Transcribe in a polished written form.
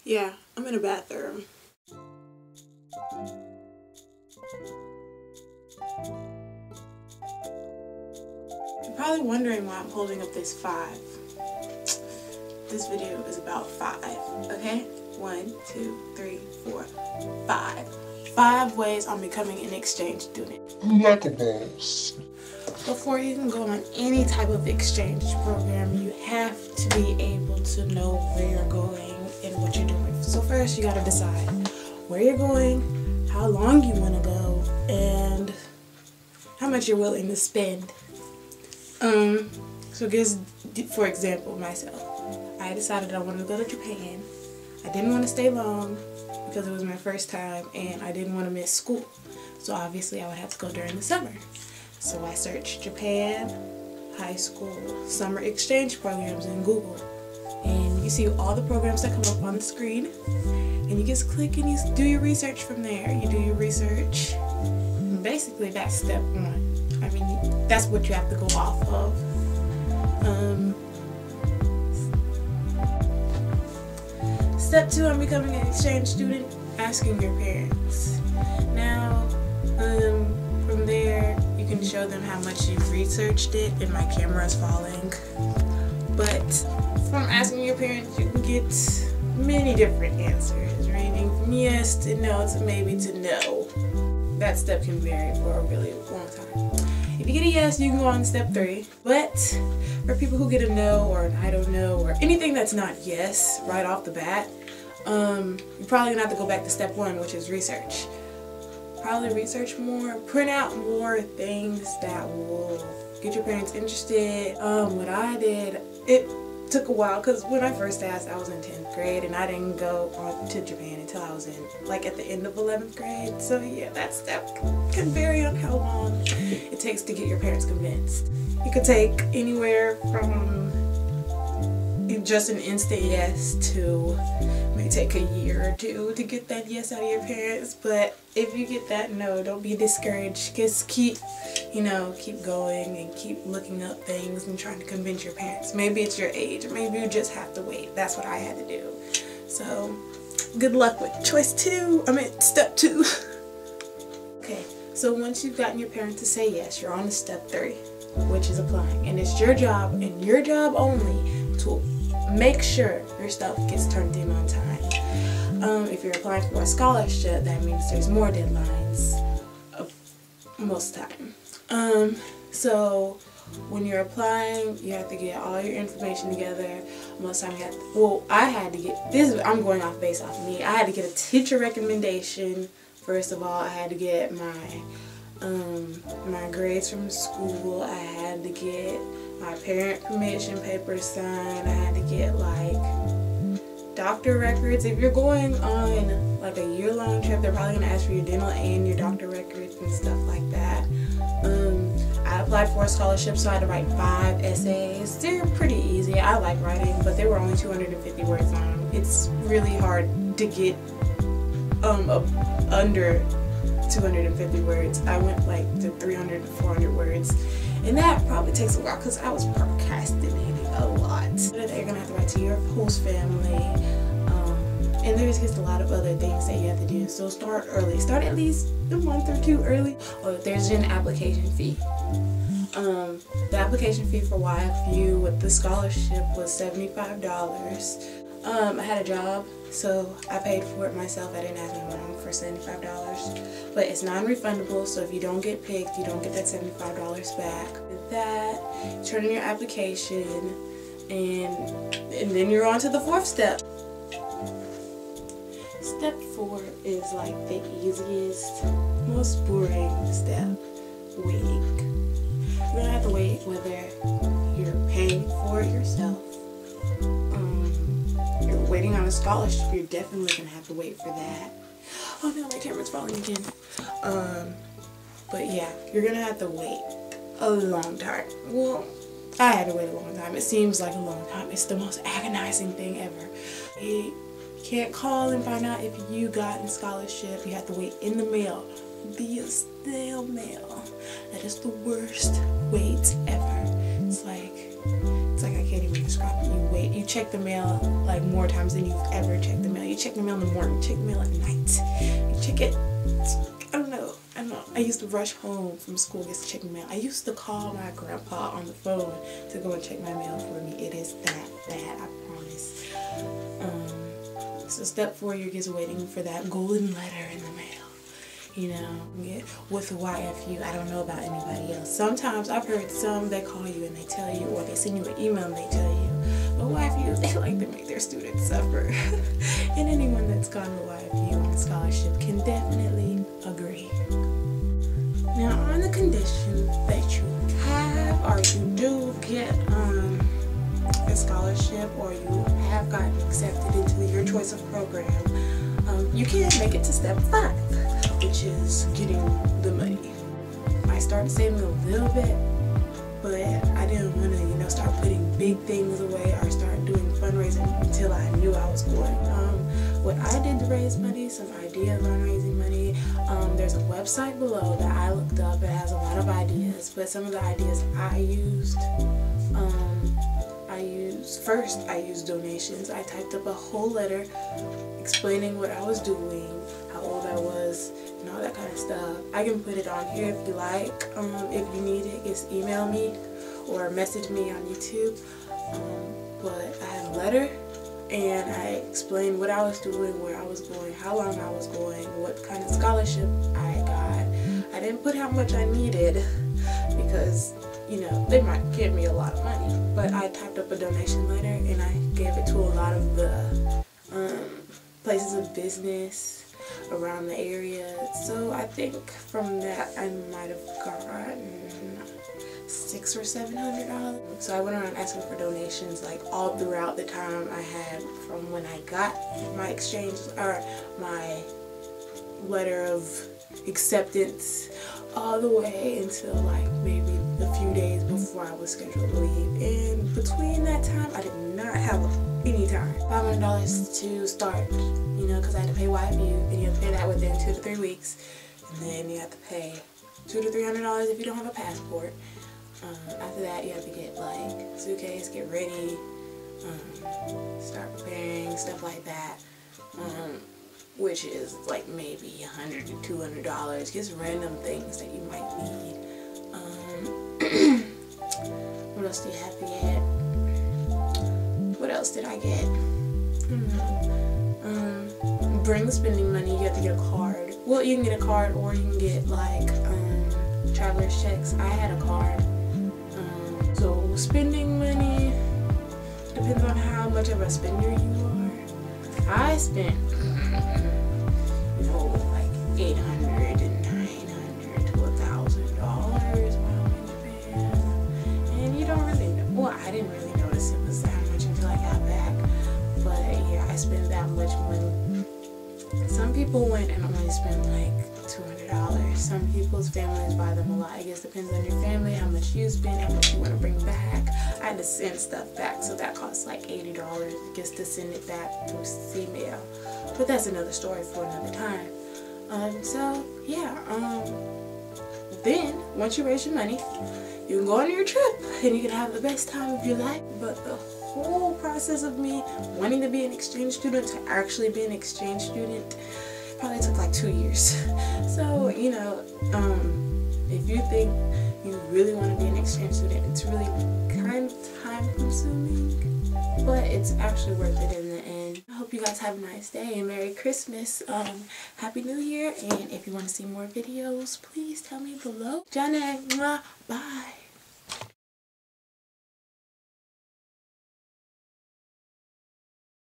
Yeah, I'm in a bathroom. You're probably wondering why I'm holding up this 5. This video is about 5, okay? 1, 2, 3, 4, 5. 5 ways I'm becoming an exchange student. Collectibles. Before you can go on any type of exchange program, you have to be able to know where you're going and what you're doing. So first you gotta decide where you're going, how long you wanna go, and how much you're willing to spend. So just for example, myself, I decided I wanted to go to Japan. I didn't want to stay long because it was my first time and I didn't want to miss school. So obviously I would have to go during the summer. So I searched Japan, high school, summer exchange programs in Google. And you see all the programs that come up on the screen. And you just click and you do your research from there. You do your research. And basically that's step 1. I mean, that's what you have to go off of. Step 2, I'm becoming an exchange student, asking your parents. Now, from there, you can show them how much you've researched it, and my camera is falling. But from asking your parents, you can get many different answers, ranging from yes to no to maybe to no. That step can vary for a really long time. If you get a yes, you can go on to step 3. But for people who get a no or an I don't know or anything that's not yes right off the bat, you're probably gonna have to go back to step 1, which is research. Probably research more, print out more things that will get your parents interested. What I did, it took a while because when I first asked, I was in 10th grade and I didn't go on to Japan until I was in at the end of 11th grade. So yeah, that step can vary on how long it takes to get your parents convinced. It could take anywhere from just an instant yes to may take a year or 2 to get that yes out of your parents. But if you get that no, don't be discouraged. Just keep going and keep looking up things and trying to convince your parents. Maybe it's your age, or maybe you just have to wait. That's what I had to do. So good luck with step 2. Okay, so once you've gotten your parents to say yes, you're on to step 3, which is applying. And it's your job and your job only to make sure your stuff gets turned in on time. If you're applying for a scholarship, that means there's more deadlines most of the time. So when you're applying, you have to get all your information together. Most of the time I had to get this. I'm going based off of me. I had to get a teacher recommendation. First of all, I had to get my grades from school. I had to get my parent permission papers signed. I had to get doctor records. If you're going on a year-long trip, they're probably gonna ask for your dental and your doctor records and stuff like that. I applied for a scholarship, so I had to write 5 essays. They're pretty easy. I like writing, but they were only 250 words long. It's really hard to get under 250 words. I went to 300 to 400 words, and that probably takes a while because I was procrastinating a lot. They're gonna have to write to your host family, and there's just a lot of other things that you have to do. So start early. Start at least a month or 2 early. There's an application fee. The application fee for YFU with the scholarship was $75. I had a job, so I paid for it myself. I didn't ask my mom for $75, but it's non-refundable, so if you don't get picked, you don't get that $75 back. With that, turn in your application, and then you're on to the 4th step. Step 4 is the easiest, most boring step. Waiting. You're gonna have to wait whether you're paying for it yourself. You're waiting on a scholarship, you're definitely gonna have to wait for that. Oh no, my camera's falling again. But yeah, you're gonna have to wait a long time. Well, I had to wait a long time. It seems like a long time. It's the most agonizing thing ever. You can't call and find out if you got a scholarship. You have to wait in the mail via snail mail. That is the worst wait ever. It's like I can't even describe it. You check the mail more times than you've ever checked the mail. You check the mail in the morning, check the mail at night. You check it, I don't know. I used to rush home from school just to check my mail. I used to call my grandpa on the phone to go and check my mail for me. It is that bad, I promise. So step 4, you're just waiting for that golden letter in the mail. You know, with YFU, I don't know about anybody else. Sometimes I've heard some, they call you and they tell you, or they send you an email and they tell you. But YFU, they like to make their students suffer. And anyone that's gone to YFU on a scholarship can definitely agree. Now, on the condition that you have or you do get a scholarship or you have gotten accepted into your choice of program, you can make it to step 5, which is getting the money. I started saving a little bit, but I didn't want to, start putting big things away or start doing fundraising until I knew I was going. What I did to raise money, some ideas on raising money. There's a website below that I looked up. It has a lot of ideas, but some of the ideas I used, first I used donations. I typed up a whole letter explaining what I was doing, how old I was, and all that kind of stuff. I can put it on here if you like. If you need it, just email me or message me on YouTube. But I had a letter and I explained what I was doing, where I was going, how long I was going, what kind of scholarship I got. I didn't put how much I needed because, they might give me a lot of money. But I typed up a donation letter and I gave it to a lot of the places of business around the area. So I think from that I might have gotten $600 or $700. So I went around asking for donations like all throughout the time I had from when I got my exchange or my letter of acceptance all the way until like maybe a few days before I was scheduled to leave. And between that time I did not have any time. $500 to start, because I had to pay YFU, and you have to pay that within 2 to 3 weeks, and then you have to pay $200 to $300 if you don't have a passport. After that you have to get like suitcase, get ready, start preparing, stuff like that, which is like maybe $100 to $200, just random things that you might need. What else do you have to get? What else did I get? Bring spending money. You have to get a card. Well, you can get a card or you can get like traveler's checks. I had a card. So spending money depends on how much of a spender you are. I spent like $800 and $900 to $1,000 while in Japan. And you don't really know. Well, I didn't really notice it was that much until I got back. But yeah, I spent that much money. Some people went and only spent like $200. Some people's families buy them a lot. I guess it depends on your family, how much you spend, how much you want to bring back. I had to send stuff back, so that costs like $80 just to send it back through email. But that's another story for another time. So yeah, then once you raise your money, you can go on your trip and you can have the best time of your life. But the whole process of me wanting to be an exchange student to actually be an exchange student probably took like 2 years. So, if you think you really want to be an exchange student, it's really kind of time consuming, but it's actually worth it in the end. I hope you guys have a nice day and Merry Christmas, Happy New Year, and if you want to see more videos, please tell me below. Janae, bye.